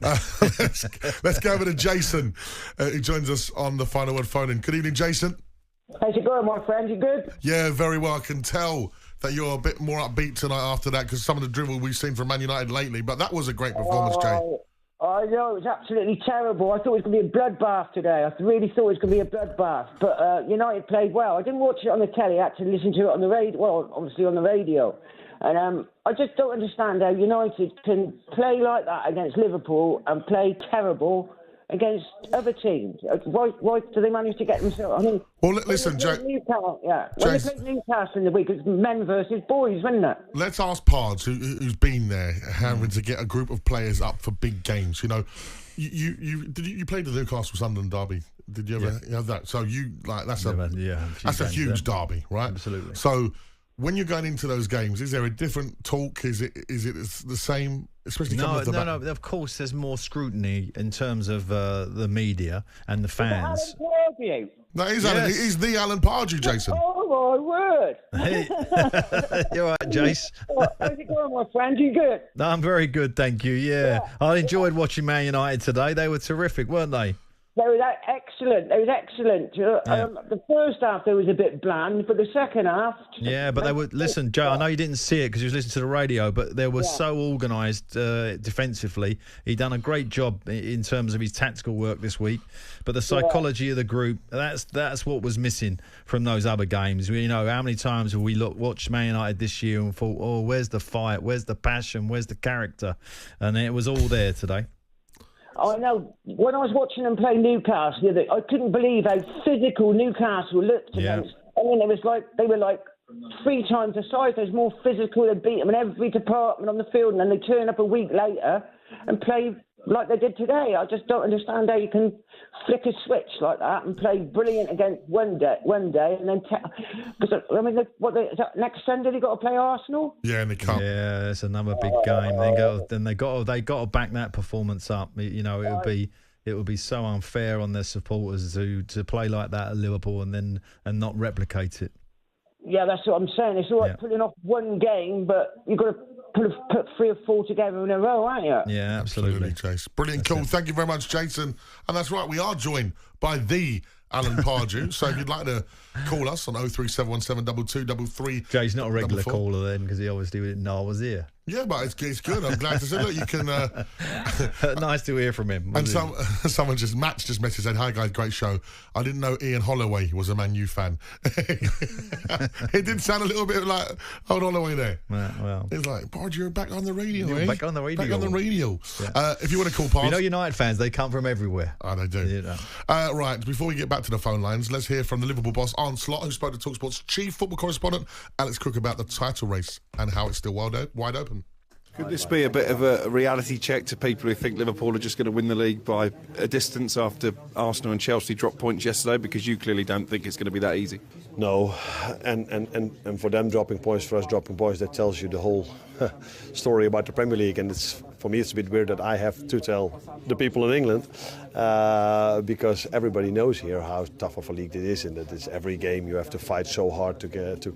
Let's go over to Jason, who joins us on the Final Word phone-in. Good evening, Jason. How's it going, my friend? You good? Yeah, very well. I can tell that you're a bit more upbeat tonight after that because some of the dribble we've seen from Man United lately. But that was a great performance, Jay. I know, it was absolutely terrible. I thought it was going to be a bloodbath today. I really thought it was going to be a bloodbath. But United played well. I didn't watch it on the telly. I had to listen to it on the radio. Well, obviously on the radio. And I just don't understand how United can play like that against Liverpool and play terrible against other teams. Why do they manage to get themselves? I mean, well, listen, Jay. When they played Newcastle in the week, it was men versus boys, wasn't it? Let's ask Pards, who's been there, having to get a group of players up for big games. You know, you played the Newcastle Sunderland derby. Did you ever have that? So that's a huge derby, right? Absolutely. So when you're going into those games, is there a different talk? Is it the same? Especially no. Of course, there's more scrutiny in terms of the media and the fans. No, he's the Alan Pardew, Jason. Oh, my word. Hey. You're right, Jace. How's it going, my friend? You good? No, I'm very good, thank you, yeah. I enjoyed watching Man United today. They were terrific, weren't they? They were excellent. The first half, they was a bit bland, but the second half... Yeah, but they were... Listen, Joe, I know you didn't see it because you was listening to the radio, but they were so organised defensively. He done a great job in terms of his tactical work this week. But the psychology of the group, that's what was missing from those other games. You know, how many times have we watched Man United this year and thought, oh, where's the fight? Where's the passion? Where's the character? And it was all there today. I know. When I was watching them play Newcastle, I couldn't believe how physical Newcastle looked against. I mean, they were like 3 times the size. They was more physical. They beat them in every department on the field, and then they turn up a week later and play like they did today. I just don't understand how you can flick a switch like that and play brilliant against one day, and then next Sunday they got to play Arsenal. Yeah, in the cup. Yeah, it's another big game. They got to back that performance up. You know, it would be so unfair on their supporters to play like that at Liverpool and not replicate it. Yeah, that's what I'm saying. It's all right pulling off one game, but you've got to put 3 or 4 together in a row, aren't you? Yeah, absolutely. Chase. Brilliant. Cool. Thank you very much, Jason. And that's right, we are joined by the Alan Pardew. So if you'd like to call us on 037172233. Jay's not a regular caller then because he obviously didn't know I was here. Yeah, but it's good. I'm glad to say, look, you can... nice to hear from him. And Matt just messaged, said, hi guys, great show. I didn't know Ian Holloway was a Man U fan. It did sound a little bit like old Holloway there. Well. It's like, Pardew, you're back on the radio, eh? Back on the radio. Back on the radio. Yeah. If you want to call Pardew... You know United fans, they come from everywhere. Oh, they do. You know. Right, before we get back to the phone lines, let's hear from the Liverpool boss, Arne Slot, who spoke to talkSPORT's chief football correspondent, Alex Cook, about the title race and how it's still wide open. Could this be a bit of a reality check to people who think Liverpool are just going to win the league by a distance after Arsenal and Chelsea dropped points yesterday? Because you clearly don't think it's going to be that easy. No, and for them dropping points, for us dropping points, that tells you the whole story about the Premier League. And for me, it's a bit weird that I have to tell the people in England because everybody knows here how tough of a league it is, and that it's every game you have to fight so hard to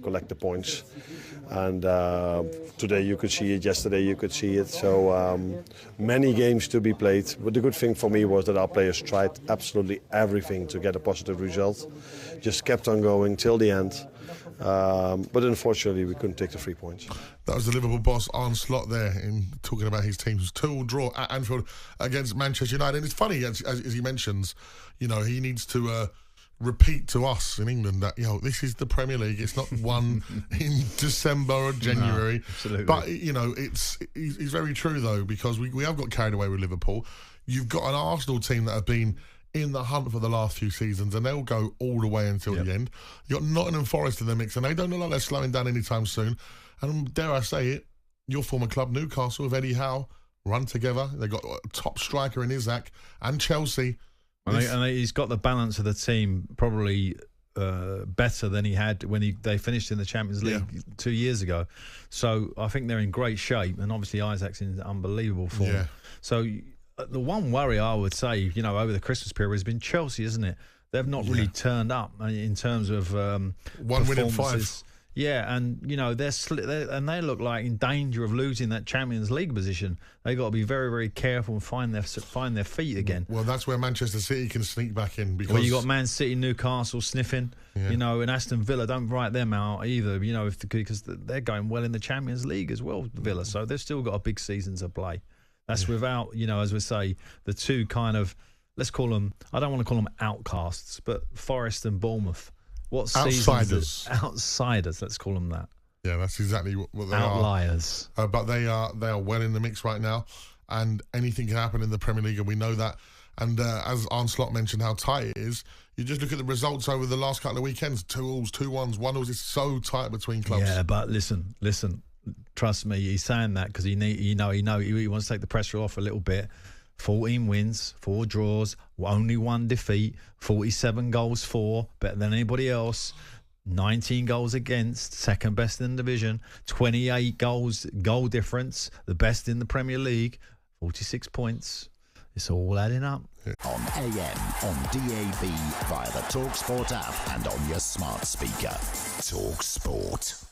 collect the points. And today you could see it, yesterday you could see it. So many games to be played. But the good thing for me was that our players tried absolutely everything to get a positive result. Just kept on going till the end. But unfortunately, we couldn't take the 3 points. That was the Liverpool boss, Arne Slot, there, in talking about his team's 2-2 draw at Anfield against Manchester United. And it's funny, as he mentions, you know, he needs to repeat to us in England that, this is the Premier League. It's not one in December or January. No, absolutely. But, he's very true, though, because we have got carried away with Liverpool. You've got an Arsenal team that have been in the hunt for the last few seasons, and they'll go all the way until the end. You've got Nottingham Forest in the mix, and they don't look like they're slowing down anytime soon. And dare I say it, your former club, Newcastle, with Eddie Howe, run together. They've got a top striker in Isaac, and Chelsea. And he's got the balance of the team probably better than he had when they finished in the Champions League 2 years ago. So I think they're in great shape, and obviously Isaac's in unbelievable form. Yeah. So the one worry I would say, over the Christmas period has been Chelsea, isn't it? They've not really turned up in terms of 1 win in 5. Yeah, and you know they look like in danger of losing that Champions League position. They got to be very, very careful and find their feet again. Well, that's where Manchester City can sneak back in because you got Man City, Newcastle sniffing, you know, and Aston Villa. Don't write them out either, you know, because they're going well in the Champions League as well, Villa. So they've still got a big season to play. That's without, you know, as we say, the two kind of, let's call them, I don't want to call them outcasts, but Forest and Bournemouth. What outsiders? Outsiders, let's call them that. Yeah, that's exactly what they Outliers. are. But they are well in the mix right now, and anything can happen in the Premier League, and we know that. And as Arne Slot mentioned, how tight it is. You just look at the results over the last couple of weekends: 2-2s, 2-1s, 1-1s. It's so tight between clubs. Yeah, but listen. Trust me, he's saying that because he wants to take the pressure off a little bit. 14 wins, 4 draws, only 1 defeat, 47 goals for, better than anybody else, 19 goals against, second best in the division, 28 goals, goal difference, the best in the Premier League, 46 points. It's all adding up. On AM, on DAB, via the talkSPORT app and on your smart speaker. talkSPORT.